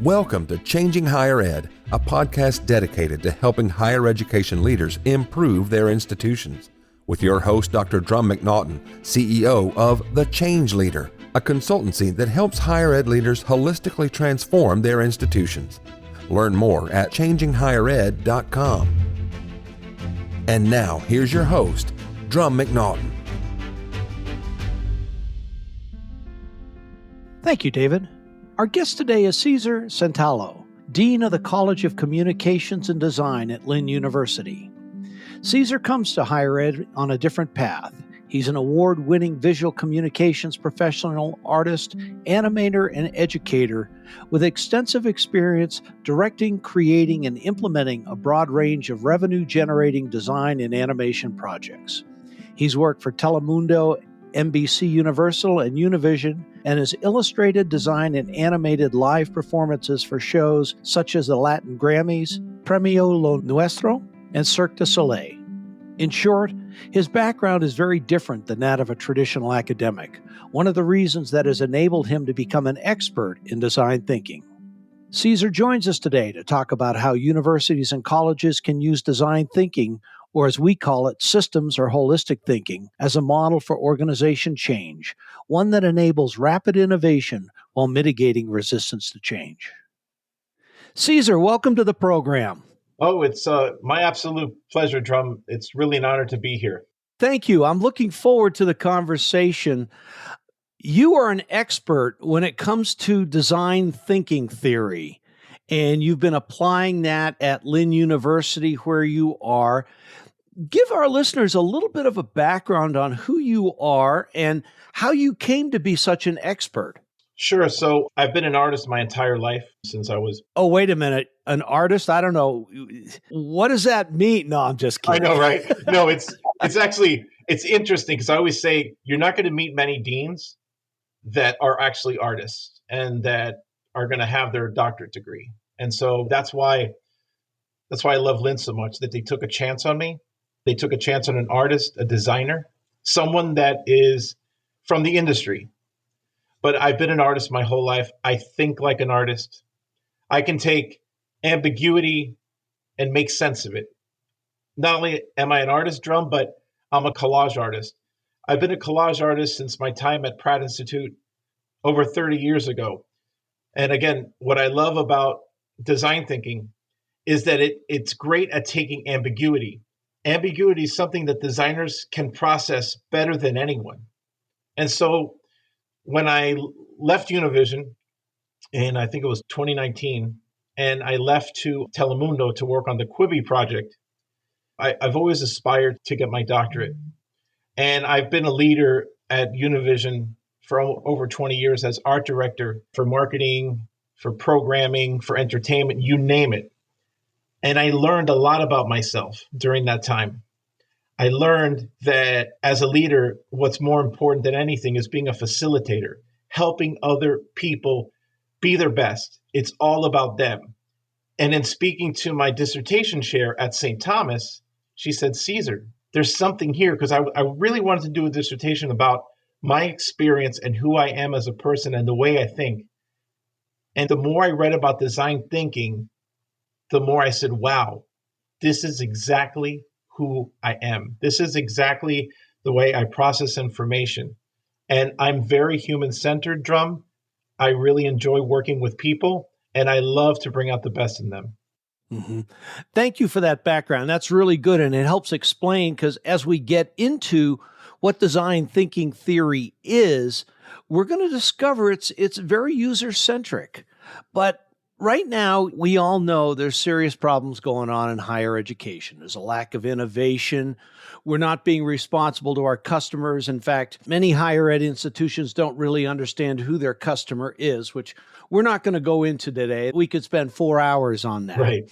Welcome to Changing Higher Ed, a podcast dedicated to helping higher education leaders improve their institutions. With your host, Dr. Drum McNaughton, CEO of The Change Leader, a consultancy that helps higher ed leaders holistically transform their institutions. Learn more at changinghighered.com. And now, here's your host, Drum McNaughton. Thank you, David. Our guest today is Cesar Santalo, Dean of the College of Communications and Design at Lynn University. Cesar comes to higher ed on a different path. He's an award-winning visual communications professional, artist, animator, and educator with extensive experience directing, creating, and implementing a broad range of revenue-generating design and animation projects. He's worked for Telemundo, NBC Universal, and Univision, and has illustrated, designed, and animated live performances for shows such as the Latin Grammys, Premio Lo Nuestro, and Cirque du Soleil. In short, his background is very different than that of a traditional academic, one of the reasons that has enabled him to become an expert in design thinking. Cesar joins us today to talk about how universities and colleges can use design thinking, or as we call it, systems or holistic thinking, as a model for organization change, one that enables rapid innovation while mitigating resistance to change. Cesar, welcome to the program. Oh, it's my absolute pleasure, Drum. It's really an honor to be here. Thank you. I'm looking forward to the conversation. You are an expert when it comes to design thinking theory, and you've been applying that at Lynn University where you are. Give our listeners a little bit of a background on who you are and how you came to be such an expert. Sure. So I've been an artist my entire life since I was... Oh, wait a minute. An artist? I don't know. What does that mean? No, I'm just kidding. I know, right? No, it's interesting because I always say you're not going to meet many deans that are actually artists and that are going to have their doctorate degree. And so that's why I love Lynn so much, that they took a chance on me. They took a chance on an artist, a designer, someone that is from the industry. But I've been an artist my whole life. I think like an artist. I can take ambiguity and make sense of it. Not only am I an artist, Drum, but I'm a collage artist. I've been a collage artist since my time at Pratt Institute over 30 years ago. And again, what I love about design thinking is that it's great at taking ambiguity. Ambiguity is something that designers can process better than anyone. And so when I left Univision, and I think it was 2019, and I left to Telemundo to work on the Quibi project, I've always aspired to get my doctorate. And I've been a leader at Univision for over 20 years as art director for marketing, for programming, for entertainment, you name it. And I learned a lot about myself during that time. I learned that as a leader, what's more important than anything is being a facilitator, helping other people be their best. It's all about them. And in speaking to my dissertation chair at St. Thomas, she said, Cesar, there's something here, because I really wanted to do a dissertation about my experience and who I am as a person and the way I think. And the more I read about design thinking, the more I said, wow, this is exactly who I am. This is exactly the way I process information. And I'm very human-centered, Drum. I really enjoy working with people, and I love to bring out the best in them. Mm-hmm. Thank you for that background. That's really good, and it helps explain, because as we get into what design thinking theory is, we're going to discover it's very user-centric. But right now, we all know there's serious problems going on in higher education. There's a lack of innovation. We're not being responsible to our customers. In fact, many higher ed institutions don't really understand who their customer is, which we're not going to go into today. We could spend 4 hours on that. Right.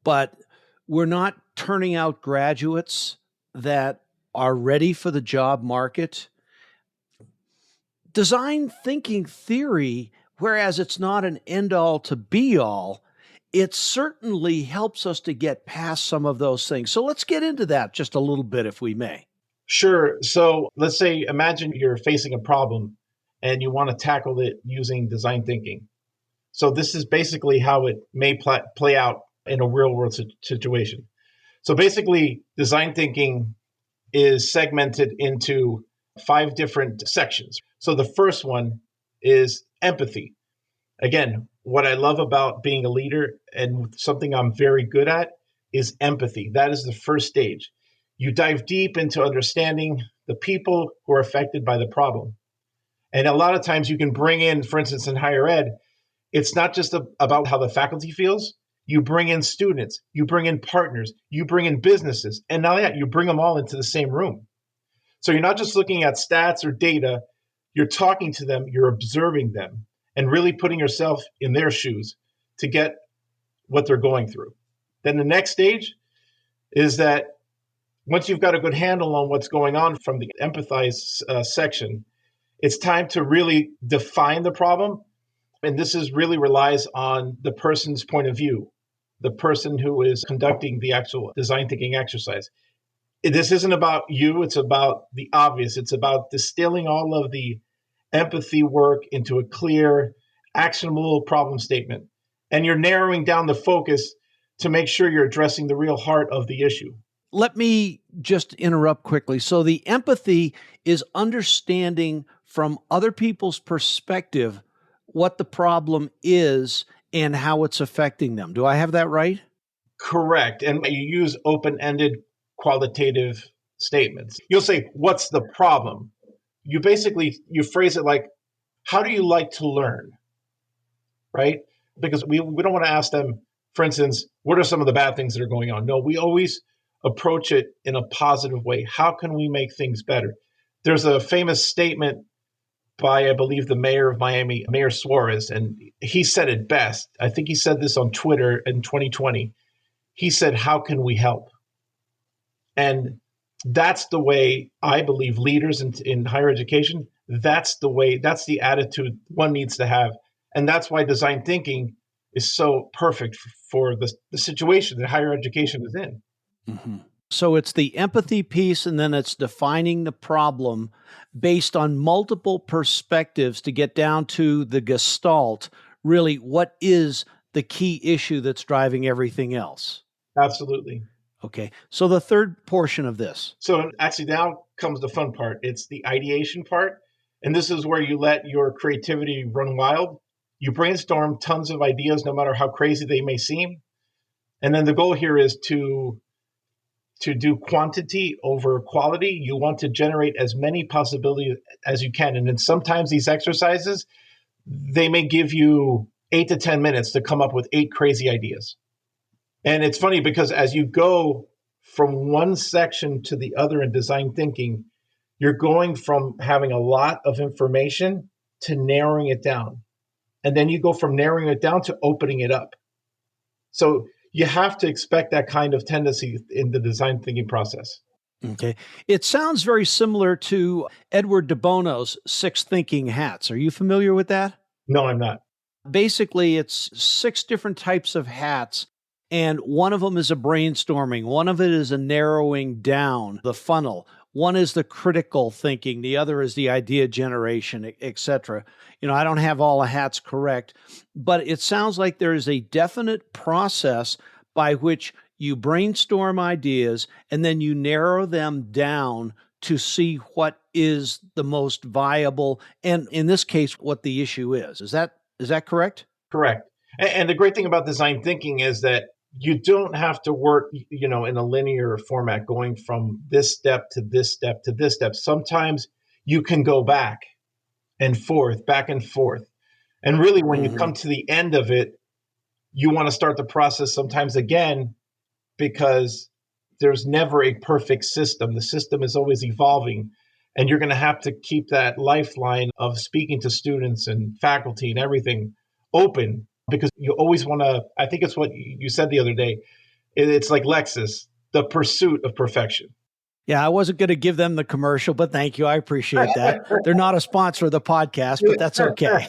But we're not turning out graduates that are ready for the job market. Design thinking theory, whereas it's not an end-all to be-all, it certainly helps us to get past some of those things. So let's get into that just a little bit, if we may. Sure. So let's say, imagine you're facing a problem and you want to tackle it using design thinking. So this is basically how it may play out in a real world situation. So basically, design thinking is segmented into 5 different sections. So the first one is empathy. Again, what I love about being a leader and something I'm very good at is empathy. That is the first stage. You dive deep into understanding the people who are affected by the problem. And a lot of times you can bring in, for instance, in higher ed, it's not just about how the faculty feels. You bring in students, you bring in partners, you bring in businesses, and now that you bring them all into the same room. So you're not just looking at stats or data, you're talking to them, you're observing them, and really putting yourself in their shoes to get what they're going through. Then the next stage is that once you've got a good handle on what's going on from the empathize section, it's time to really define the problem. And this is really relies on the person's point of view, the person who is conducting the actual design thinking exercise. This isn't about you, it's about the obvious. It's about distilling all of the empathy work into a clear, actionable problem statement. And you're narrowing down the focus to make sure you're addressing the real heart of the issue. Let me just interrupt quickly. So the empathy is understanding from other people's perspective what the problem is and how it's affecting them. Do I have that right? Correct. And you use open-ended qualitative statements. You'll say, what's the problem? You phrase it like, how do you like to learn? Right? Because we don't want to ask them, for instance, what are some of the bad things that are going on? No, we always approach it in a positive way. How can we make things better? There's a famous statement by, I believe, the mayor of Miami, Mayor Suarez, and he said it best. I think he said this on Twitter in 2020. He said, how can we help? And that's the way I believe leaders in higher education, that's the attitude one needs to have. And that's why design thinking is so perfect for the situation that higher education is in. Mm-hmm. So it's the empathy piece, and then it's defining the problem based on multiple perspectives to get down to the gestalt. Really, what is the key issue that's driving everything else? Absolutely. Okay. So the third portion of this. So actually now comes the fun part. It's the ideation part. And this is where you let your creativity run wild. You brainstorm tons of ideas, no matter how crazy they may seem. And then the goal here is to do quantity over quality. You want to generate as many possibilities as you can. And then sometimes these exercises, they may give you 8 to 10 minutes to come up with 8 crazy ideas. And it's funny because as you go from one section to the other in design thinking, you're going from having a lot of information to narrowing it down. And then you go from narrowing it down to opening it up. So you have to expect that kind of tendency in the design thinking process. Okay. It sounds very similar to Edward de Bono's 6 thinking hats. Are you familiar with that? No, I'm not. Basically, it's 6 different types of hats, and one of them is a brainstorming. One of it is a narrowing down the funnel. One is the critical thinking. The other is the idea generation, etc. I don't have all the hats correct, but it sounds like there is a definite process by which you brainstorm ideas and then you narrow them down to see what is the most viable, and in this case, what the issue is. Is that correct? Correct. And the great thing about design thinking is that you don't have to work, in a linear format, going from this step to this step to this step. Sometimes you can go back and forth. And really, when you come to the end of it, you want to start the process sometimes again, because there's never a perfect system. The system is always evolving. And you're going to have to keep that lifeline of speaking to students and faculty and everything open, because you always want to, I think it's what you said the other day, it's like Lexus, the pursuit of perfection. Yeah, I wasn't going to give them the commercial, but thank you. I appreciate that. They're not a sponsor of the podcast, but that's okay.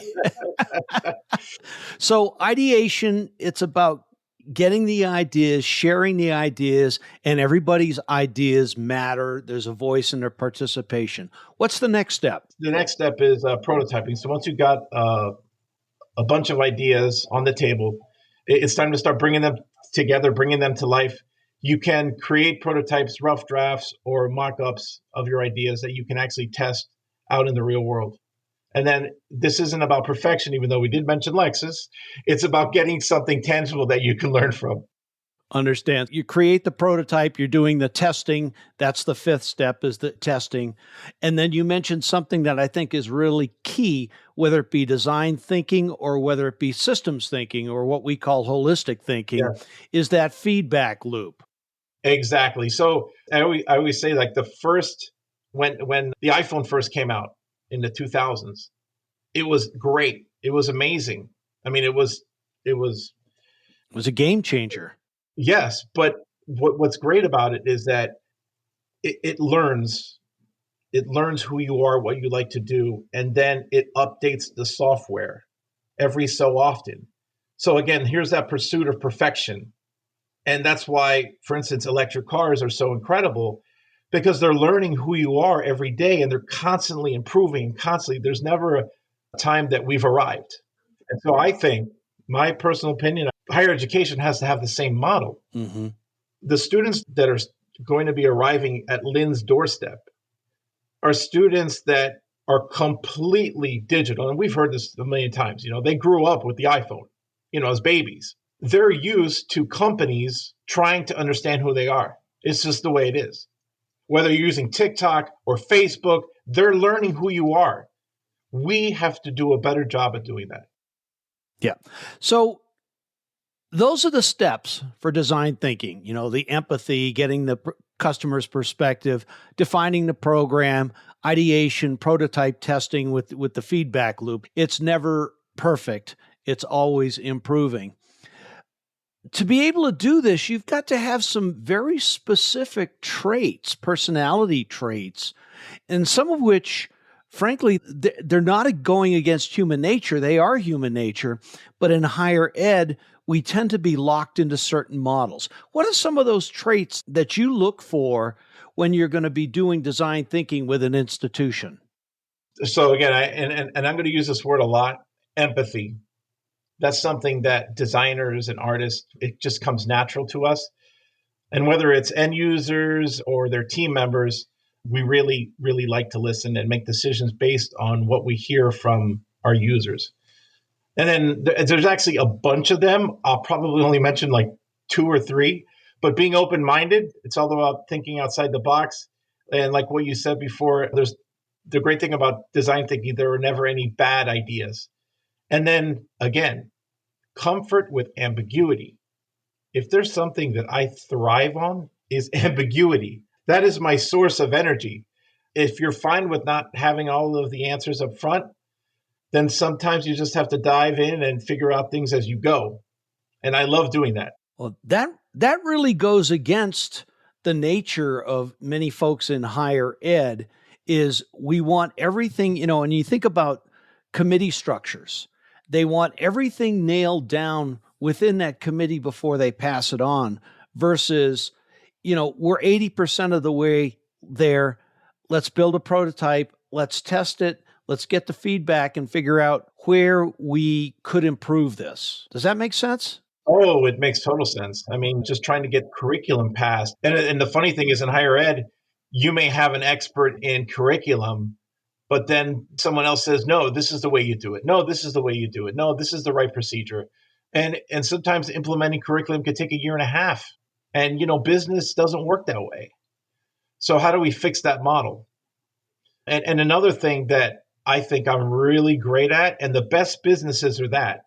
So ideation, it's about getting the ideas, sharing the ideas, and everybody's ideas matter. There's a voice in their participation. What's the next step? The next step is prototyping. So once you've got a bunch of ideas on the table. It's time to start bringing them together, bringing them to life. You can create prototypes, rough drafts, or mock-ups of your ideas that you can actually test out in the real world. And then this isn't about perfection, even though we did mention Lexus. It's about getting something tangible that you can learn from. Understand. You create the prototype, you're doing the testing. That's the fifth step, is the testing. And then you mentioned something that I think is really key, whether it be design thinking or whether it be systems thinking or what we call holistic thinking, is that feedback loop. Exactly. So I always say, like, the first, when the iPhone first came out in the 2000s, it was great. It was amazing. I mean, it was a game changer. Yes, but what's great about it is that it learns who you are, what you like to do, and then it updates the software every so often. So again, here's that pursuit of perfection. And that's why, for instance, electric cars are so incredible, because they're learning who you are every day and they're constantly improving, constantly. There's never a time that we've arrived. And so I think, my personal opinion, higher education has to have the same model. Mm-hmm. The students that are going to be arriving at Lynn's doorstep are students that are completely digital. And we've heard this a million times. They grew up with the iPhone, as babies. They're used to companies trying to understand who they are. It's just the way it is. Whether you're using TikTok or Facebook, they're learning who you are. We have to do a better job at doing that. Yeah. So those are the steps for design thinking, the empathy, getting the customer's perspective, defining the program, ideation, prototype testing with the feedback loop. It's never perfect. It's always improving. To be able to do this, you've got to have some very specific traits, personality traits, and some of which, frankly, they're not going against human nature. They are human nature. But in higher ed, we tend to be locked into certain models. What are some of those traits that you look for when you're going to be doing design thinking with an institution? So again, I'm going to use this word a lot, empathy. That's something that designers and artists, it just comes natural to us. And whether it's end users or their team members, we really, really like to listen and make decisions based on what we hear from our users. And then there's actually a bunch of them. I'll probably only mention like 2 or 3, but being open-minded, it's all about thinking outside the box. And like what you said before, there's the great thing about design thinking, there are never any bad ideas. And then again, comfort with ambiguity. If there's something that I thrive on, is ambiguity. That is my source of energy. If you're fine with not having all of the answers up front, then sometimes you just have to dive in and figure out things as you go. And I love doing that. Well, that really goes against the nature of many folks in higher ed. Is we want everything, and you think about committee structures, they want everything nailed down within that committee before they pass it on, versus, we're 80% of the way there. Let's build a prototype. Let's test it. Let's get the feedback and figure out where we could improve this. Does that make sense? Oh, it makes total sense. I mean, just trying to get curriculum passed. And the funny thing is, in higher ed, you may have an expert in curriculum, but then someone else says, no, this is the way you do it. No, this is the way you do it. No, this is the right procedure. And sometimes implementing curriculum could take 1.5 years. And, business doesn't work that way. So how do we fix that model? And another thing that I think I'm really great at, and the best businesses are that.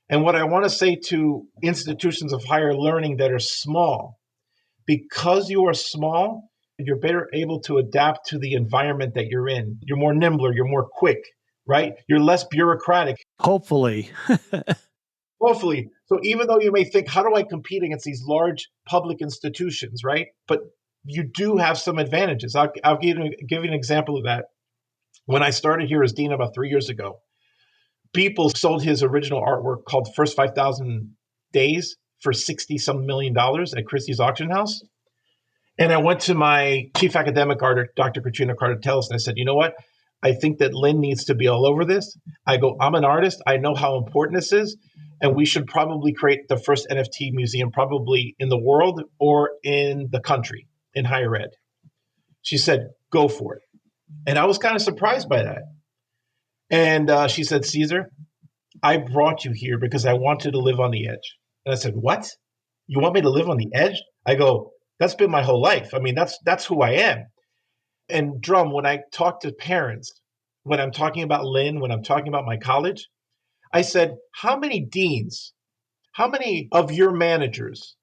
And what I want to say to institutions of higher learning that are small, because you are small, you're better able to adapt to the environment that you're in. You're more nimbler, you're more quick, right? You're less bureaucratic. Hopefully. Hopefully. So even though you may think, how do I compete against these large public institutions, right? But you do have some advantages. I'll give you an example of that. When I started here as dean about 3 years ago, people sold his original artwork called First 5,000 Days for $60-some million at Christie's auction house. And I went to my chief academic artist, Dr. Katrina Carter-Tellis, and I said, you know what? I think that Lynn needs to be all over this. I go, I'm an artist. I know how important this is. And we should probably create the first NFT museum, probably in the world or in the country, in higher ed. She said, go for it. And I was kind of surprised by that. And she said, Cesar, I brought you here because I want you to live on the edge. And I said, what? You want me to live on the edge? I go, that's been my whole life. I mean, that's who I am. And Drum, when I talk to parents, when I'm talking about Lynn, when I'm talking about my college, I said, how many deans, how many of your managers,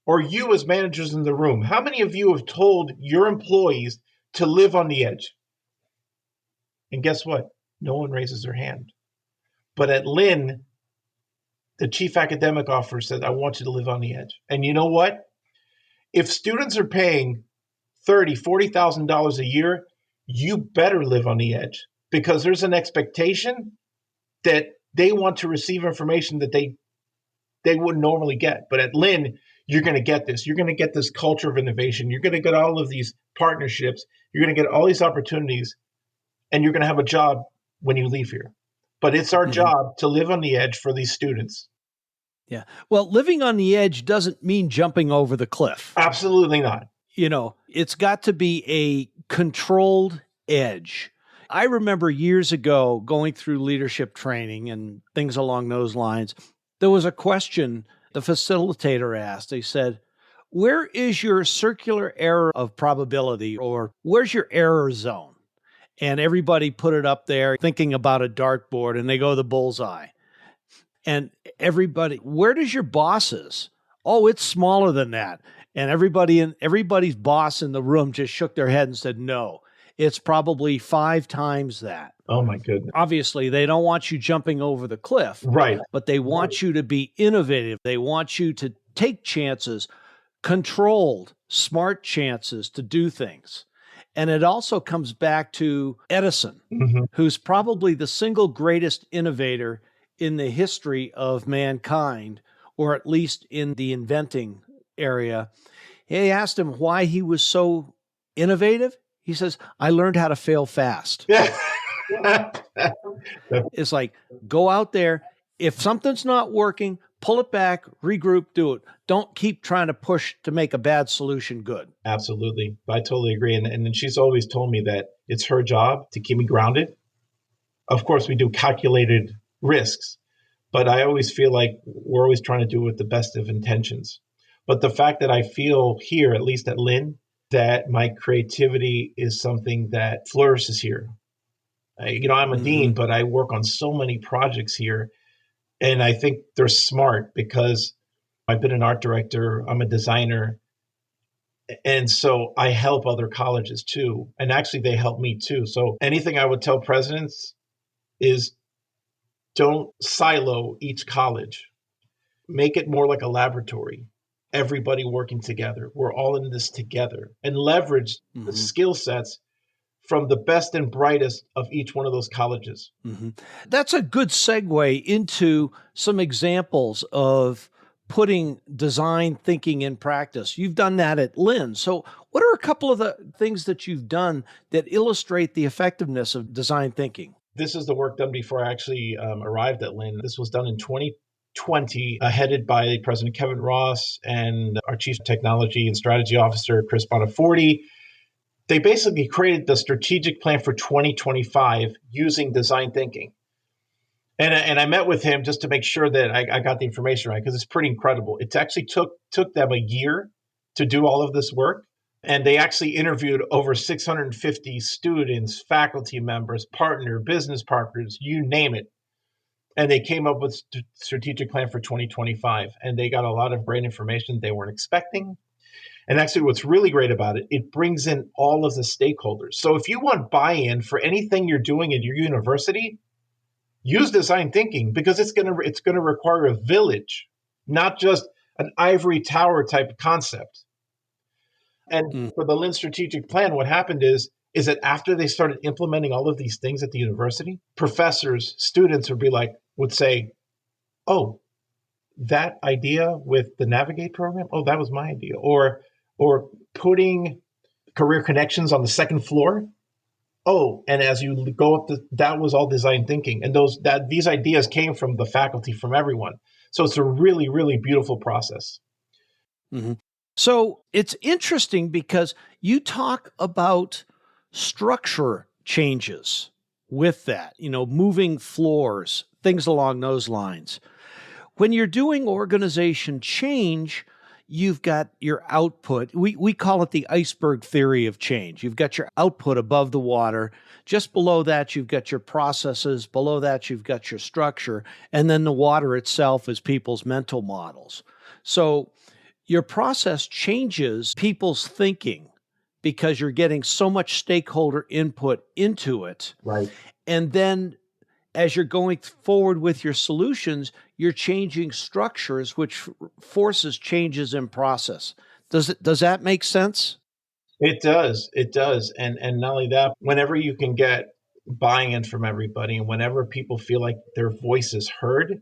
or you as managers in the room, how many of you have told your employees to live on the edge? And guess what? No one raises their hand. But at Lynn, the chief academic officer said, I want you to live on the edge. And you know what? If students are paying $30,000, $40,000 a year, you better live on the edge, because there's an expectation that they want to receive information that they wouldn't normally get. But at Lynn, you're going to get this. You're going to get this culture of innovation. You're going to get all of these partnerships. You're going to get all these opportunities, and you're going to have a job when you leave here. But it's our job to live on the edge for these students. Yeah. Well, living on the edge doesn't mean jumping over the cliff. Absolutely not. You know, it's got to be a controlled edge. I remember years ago going through leadership training and things along those lines. There was a question the facilitator asked. They said, where is your circular error of probability, or where's your error zone? And everybody put it up there thinking about a dartboard, and they go the bullseye. And everybody, where does your boss's? Oh, it's smaller than that. And everybody's boss in the room just shook their head and said, no, it's probably 5 times that. Oh my goodness. Obviously, they don't want you jumping over the cliff, Right? But they want you to be innovative. They want you to take chances, controlled, smart chances to do things. And it also comes back to Edison, who's probably the single greatest innovator in the history of mankind, or at least in the inventing area. He asked him why he was so innovative. He says, I learned how to fail fast. It's like, go out there. If something's not working, pull it back, regroup, do it. Don't keep trying to push to make a bad solution good. Absolutely. I totally agree. And she's always told me that it's her job to keep me grounded. Of course, we do calculated risks, but I always feel like we're always trying to do it with the best of intentions. But the fact that I feel here, at least at Lynn, that my creativity is something that flourishes here. I'm a dean, but I work on so many projects here. And I think they're smart because I've been an art director, I'm a designer. And so I help other colleges too. And actually, they help me too. So anything I would tell presidents is don't silo each college. Make it more like a laboratory. Everybody working together. We're all in this together, and leverage the skill sets from the best and brightest of each one of those colleges. That's a good segue into some examples of putting design thinking in practice. You've done that at Lynn. So what are a couple of the things that you've done that illustrate the effectiveness of design thinking? This is the work done before I actually arrived at Lynn. This was done in 2020, headed by President Kevin Ross and our Chief Technology and Strategy Officer, Chris Bonaforte. They basically created the strategic plan for 2025 using design thinking. And I met with him just to make sure that I got the information right, because it's pretty incredible. It actually took them a year to do all of this work. And they actually interviewed over 650 students, faculty members, business partners, you name it. And they came up with a strategic plan for 2025. And they got a lot of great information they weren't expecting. And actually, what's really great about it, it brings in all of the stakeholders. So if you want buy-in for anything you're doing at your university, use design thinking, because it's going to require a village, not just an ivory tower type of concept. And for the Lynn strategic plan, what happened is that after they started implementing all of these things at the university, professors, students would say, oh, that idea with the Navigate program, oh, that was my idea. Or putting career connections on the second floor. Oh, and as you go up, that was all design thinking, and these ideas came from the faculty, from everyone. So it's a really, really beautiful process. hmm So it's interesting because you talk about structure changes with that, moving floors, things along those lines. When you're doing organization change, you've got your output. We call it the iceberg theory of change. You've got your output above the water. Just below that, you've got your processes. Below that, you've got your structure. And then the water itself is people's mental models. So your process changes people's thinking because you're getting so much stakeholder input into it. Right. And then as you're going forward with your solutions, you're changing structures, which forces changes in process. Does that make sense? It does. It does. And not only that, whenever you can get buy-in from everybody, and whenever people feel like their voice is heard,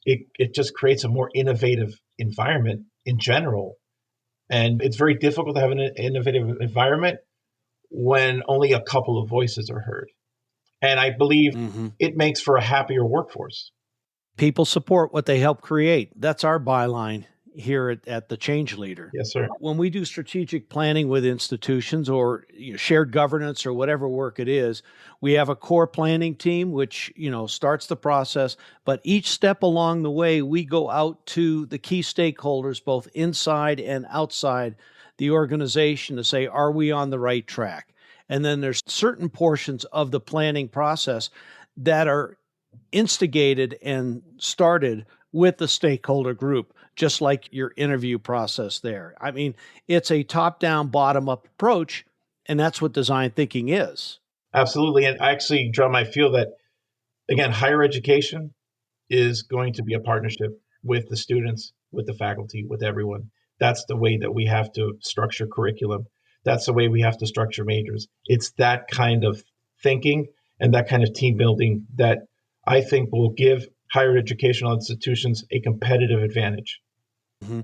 it just creates a more innovative environment in general. And it's very difficult to have an innovative environment when only a couple of voices are heard. And I believe it makes for a happier workforce. People support what they help create. That's our byline here at the Change Leader. Yes, sir. When we do strategic planning with institutions or shared governance or whatever work it is, we have a core planning team which starts the process, but each step along the way we go out to the key stakeholders both inside and outside the organization to say, are we on the right track? And then there's certain portions of the planning process that are instigated and started with the stakeholder group, just like your interview process there. I mean, it's a top-down, bottom-up approach, and that's what design thinking is. Absolutely. And actually, Drum, I feel that, again, higher education is going to be a partnership with the students, with the faculty, with everyone. That's the way that we have to structure curriculum. That's the way we have to structure majors. It's that kind of thinking and that kind of team building that I think will give higher educational institutions a competitive advantage. Mm-hmm.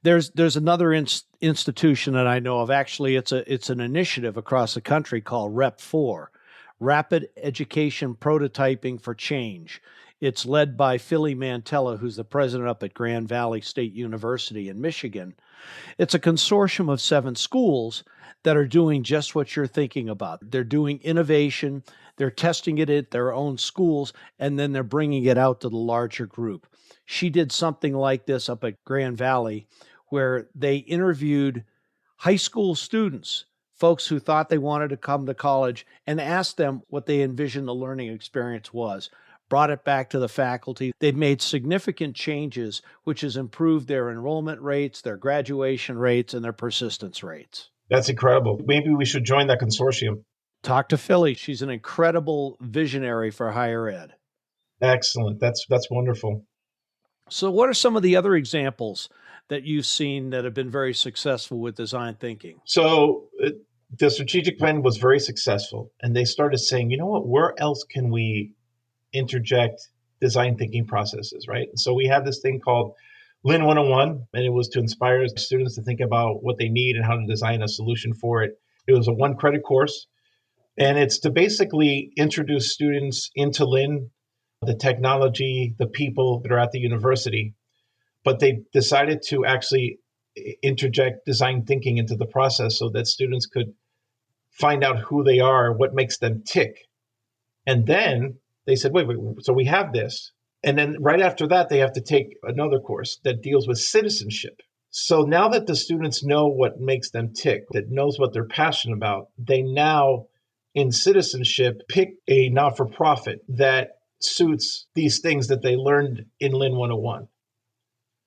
There's another institution that I know of. Actually, it's an initiative across the country called REP4, Rapid Education Prototyping for Change. It's led by Philly Mantella, who's the president up at Grand Valley State University in Michigan. It's a consortium of 7 schools that are doing just what you're thinking about. They're doing innovation, they're testing it at their own schools, and then they're bringing it out to the larger group. She did something like this up at Grand Valley, where they interviewed high school students, folks who thought they wanted to come to college, and asked them what they envisioned the learning experience was. Brought it back to the faculty. They've made significant changes, which has improved their enrollment rates, their graduation rates, and their persistence rates. That's incredible. Maybe we should join that consortium. Talk to Philly. She's an incredible visionary for higher ed. Excellent. That's wonderful. So what are some of the other examples that you've seen that have been very successful with design thinking? So the strategic plan was very successful. And they started saying, you know what, where else can we interject design thinking processes, right? So we had this thing called Lynn 101, and it was to inspire students to think about what they need and how to design a solution for it. It was a 1 credit course, and it's to basically introduce students into Lynn, the technology, the people that are at the university. But they decided to actually interject design thinking into the process so that students could find out who they are, what makes them tick. And then they said, wait, so we have this. And then right after that, they have to take another course that deals with citizenship. So now that the students know what makes them tick, that knows what they're passionate about, they now, in citizenship, pick a not-for-profit that suits these things that they learned in Lynn 101.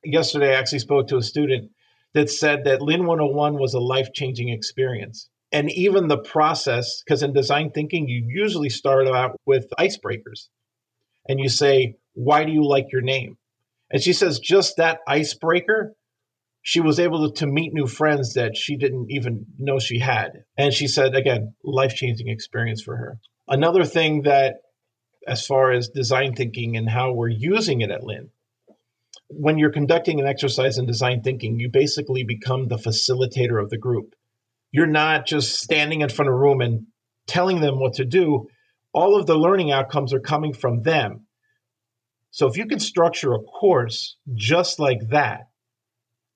Yesterday, I actually spoke to a student that said that Lynn 101 was a life-changing experience. And even the process, because in design thinking, you usually start out with icebreakers. And you say, why do you like your name? And she says just that icebreaker, she was able to meet new friends that she didn't even know she had. And she said, again, life-changing experience for her. Another thing that, as far as design thinking and how we're using it at Lynn, when you're conducting an exercise in design thinking, you basically become the facilitator of the group. You're not just standing in front of a room and telling them what to do, all of the learning outcomes are coming from them. So if you can structure a course just like that,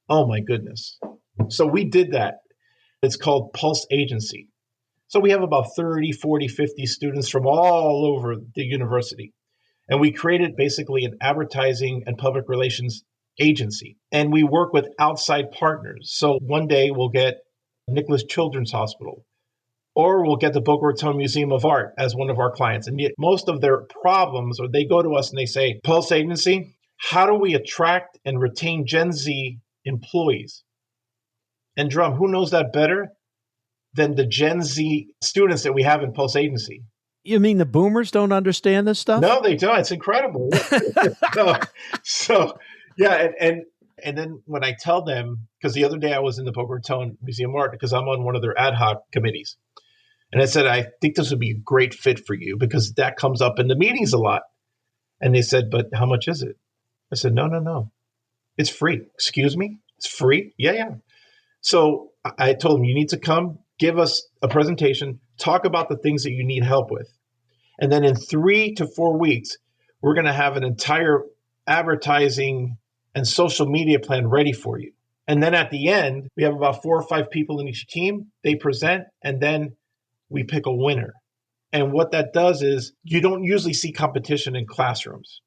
oh my goodness. So we did that. It's called Pulse Agency. So we have about 30, 40, 50 students from all over the university. And we created basically an advertising and public relations agency. And we work with outside partners. So one day we'll get Nicholas Children's Hospital, or we'll get the Boca Raton Museum of Art as one of our clients. And yet most of their problems, or they go to us and they say, Pulse Agency, how do we attract and retain Gen Z employees? And Drum, who knows that better than the Gen Z students that we have in Pulse Agency? You mean the boomers don't understand this stuff? No, they don't. It's incredible. so yeah, and then when I tell them, because the other day I was in the Boca Raton Museum of Art because I'm on one of their ad hoc committees. And I said, I think this would be a great fit for you because that comes up in the meetings a lot. And they said, but how much is it? I said, no. It's free. Excuse me? It's free? Yeah. So I told them, you need to come, give us a presentation, talk about the things that you need help with. And then in 3 to 4 weeks, we're going to have an entire advertising and social media plan ready for you. And then at the end, we have about 4 or 5 people in each team. They present, and then we pick a winner. And what that does is you don't usually see competition in classrooms.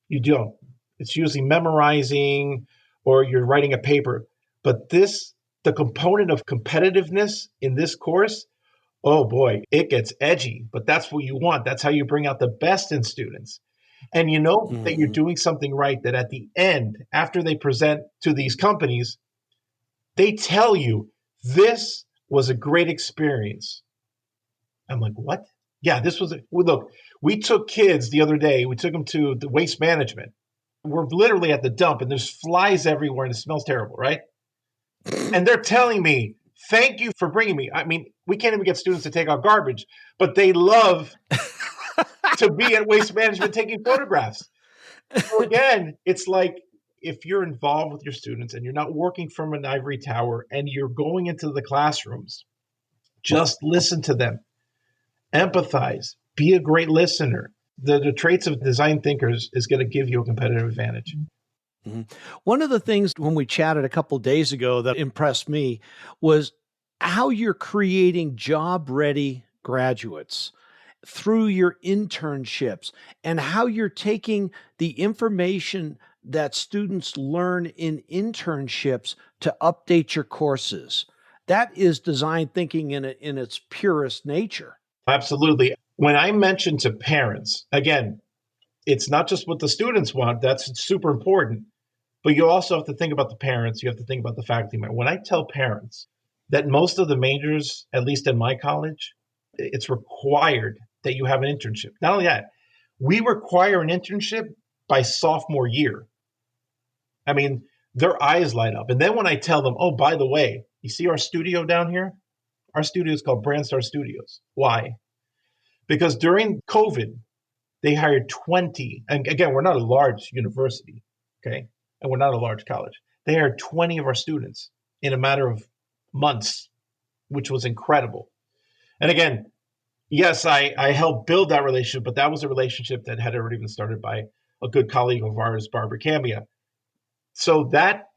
You don't. It's usually memorizing or you're writing a paper. But the component of competitiveness in this course, oh boy, it gets edgy, but that's what you want. That's how you bring out the best in students. And you know that you're doing something right, that at the end, after they present to these companies, they tell you, this was a great experience. I'm like, what? Yeah, look, we took kids the other day, we took them to the waste management. We're literally at the dump and there's flies everywhere and it smells terrible, right? And they're telling me, thank you for bringing me. I mean, we can't even get students to take out garbage, but they love to be at waste management taking photographs. So again, it's like if you're involved with your students and you're not working from an ivory tower and you're going into the classrooms, just listen to them, empathize, be a great listener. The traits of design thinkers is going to give you a competitive advantage. Mm-hmm. One of the things when we chatted a couple of days ago that impressed me was how you're creating job-ready graduates through your internships and how you're taking the information that students learn in internships to update your courses. That is design thinking in its purest nature. Absolutely. When I mention to parents, again, it's not just what the students want. That's super important. But you also have to think about the parents. You have to think about the faculty. When I tell parents that most of the majors, at least in my college, it's required that you have an internship. Not only that, we require an internship by sophomore year. I mean, their eyes light up. And then when I tell them, oh, by the way, you see our studio down here? Our studio is called Brandstar Studios. Why? Because during COVID, they hired 20. And again, we're not a large university, okay? And we're not a large college. They hired 20 of our students in a matter of months, which was incredible. And again, yes, I helped build that relationship, but that was a relationship that had already been started by a good colleague of ours, Barbara Cambia. So that,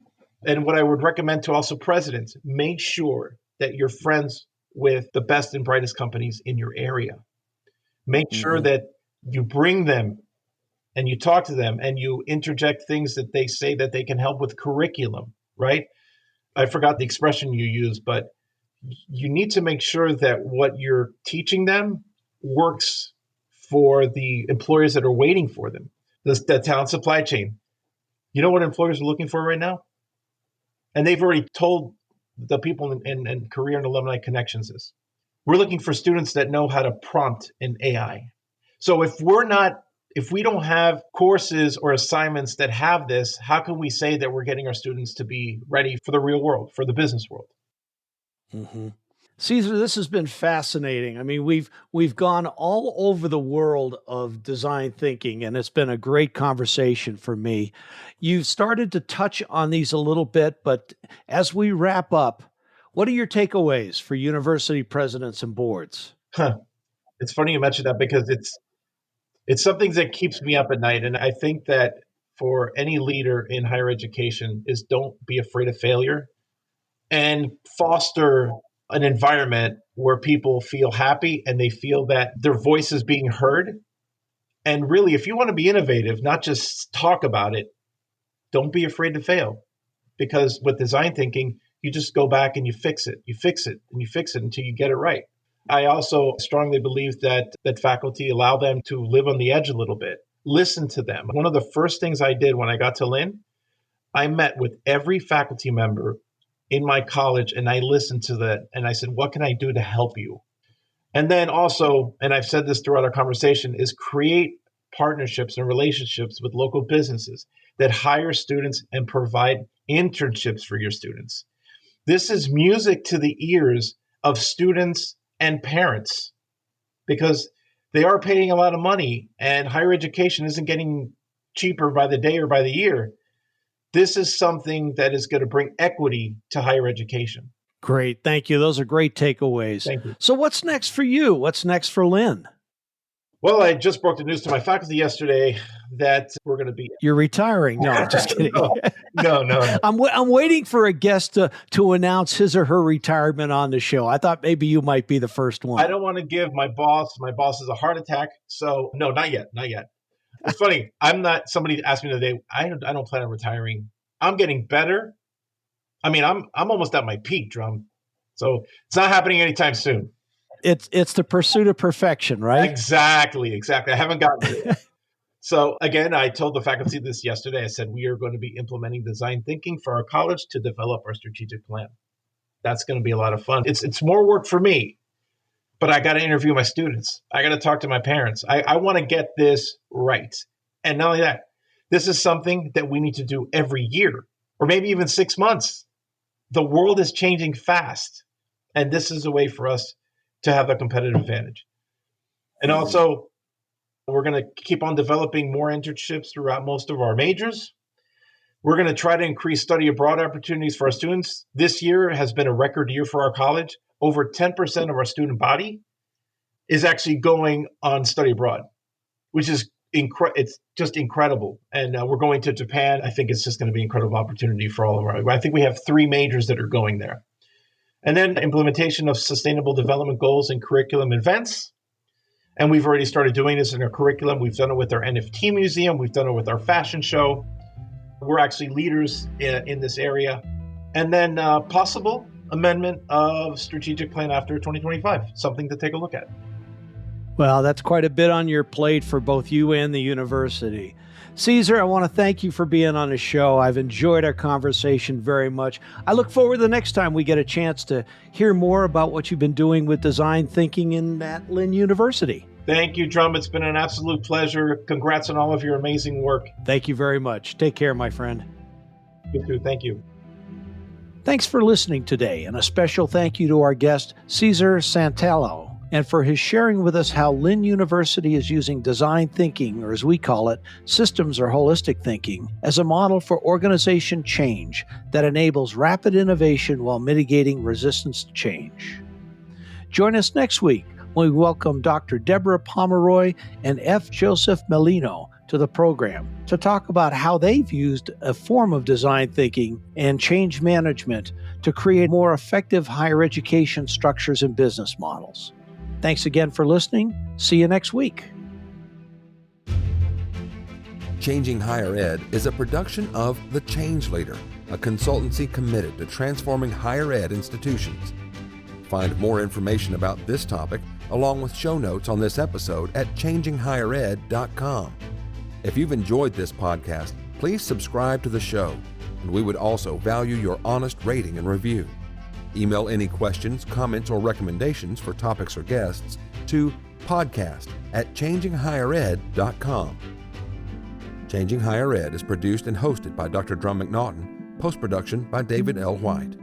and what I would recommend to also presidents, make sure that you're friends with the best and brightest companies in your area. Make sure that you bring them and you talk to them and you interject things that they say that they can help with curriculum, right? I forgot the expression you used, but you need to make sure that what you're teaching them works for the employers that are waiting for them. The talent supply chain. You know what employers are looking for right now? And they've already told the people in Career and Alumni Connections this. We're looking for students that know how to prompt in AI. So if we don't have courses or assignments that have this, how can we say that we're getting our students to be ready for the real world, for the business world? Mm-hmm. Cesar, this has been fascinating. I mean, we've gone all over the world of design thinking, and it's been a great conversation for me. You've started to touch on these a little bit, but as we wrap up, what are your takeaways for university presidents and boards? It's funny you mentioned that because it's something that keeps me up at night. And I think that for any leader in higher education is don't be afraid of failure and foster an environment where people feel happy and they feel that their voice is being heard. And really, if you want to be innovative, not just talk about it, don't be afraid to fail. Because with design thinking, you just go back and you fix it, and you fix it until you get it right. I also strongly believe that faculty allow them to live on the edge a little bit. Listen to them. One of the first things I did when I got to Lynn, I met with every faculty member in my college and I listened to that and I said, what can I do to help you? And then also, and I've said this throughout our conversation, is create partnerships and relationships with local businesses that hire students and provide internships for your students. This is music to the ears of students and parents because they are paying a lot of money and higher education isn't getting cheaper by the day or by the year. This is something that is going to bring equity to higher education. Great. Thank you. Those are great takeaways. Thank you. So what's next for you? What's next for Lynn? Well, I just broke the news to my faculty yesterday that we're going to be... You're retiring. No, I'm just kidding. No. I'm waiting for a guest to announce his or her retirement on the show. I thought maybe you might be the first one. I don't want to give my boss is a heart attack. So no, not yet. It's funny. Somebody asked me today, I don't plan on retiring. I'm getting better. I mean, I'm almost at my peak, Drum. So it's not happening anytime soon. It's the pursuit of perfection, right? Exactly. I haven't gotten to it. So again, I told the faculty this yesterday. I said, we are going to be implementing design thinking for our college to develop our strategic plan. That's going to be a lot of fun. It's more work for me, but I got to interview my students. I got to talk to my parents. I want to get this right. And not only that, this is something that we need to do every year or maybe even 6 months. The world is changing fast. And this is a way for us to have a competitive advantage. And also, we're going to keep on developing more internships throughout most of our majors. We're going to try to increase study abroad opportunities for our students. This year has been a record year for our college. Over 10% of our student body is actually going on study abroad, which is it's just incredible. And we're going to Japan. I think it's just going to be an incredible opportunity for all of our. I think we have 3 majors that are going there. And then implementation of sustainable development goals and curriculum events. And we've already started doing this in our curriculum. We've done it with our NFT museum. We've done it with our fashion show. We're actually leaders in this area. And then possible amendment of strategic plan after 2025, something to take a look at. Well, that's quite a bit on your plate for both you and the university. Cesar, I want to thank you for being on the show. I've enjoyed our conversation very much. I look forward to the next time we get a chance to hear more about what you've been doing with design thinking at Lynn University. Thank you, Drum. It's been an absolute pleasure. Congrats on all of your amazing work. Thank you very much. Take care, my friend. You too. Thank you. Thanks for listening today, and a special thank you to our guest, Cesar Santalo, and for his sharing with us how Lynn University is using design thinking, or as we call it, systems or holistic thinking, as a model for organization change that enables rapid innovation while mitigating resistance to change. Join us next week when we welcome Dr. Deborah Pomeroy and F. Joseph Melino to the program to talk about how they've used a form of design thinking and change management to create more effective higher education structures and business models. Thanks again for listening. See you next week. Changing Higher Ed is a production of The Change Leader, a consultancy committed to transforming higher ed institutions. Find more information about this topic, along with show notes on this episode at changinghighered.com. If you've enjoyed this podcast, please subscribe to the show, and we would also value your honest rating and review. Email any questions, comments, or recommendations for topics or guests to podcast@changinghighered.com. Changing Higher Ed is produced and hosted by Dr. Drum McNaughton, post-production by David L. White.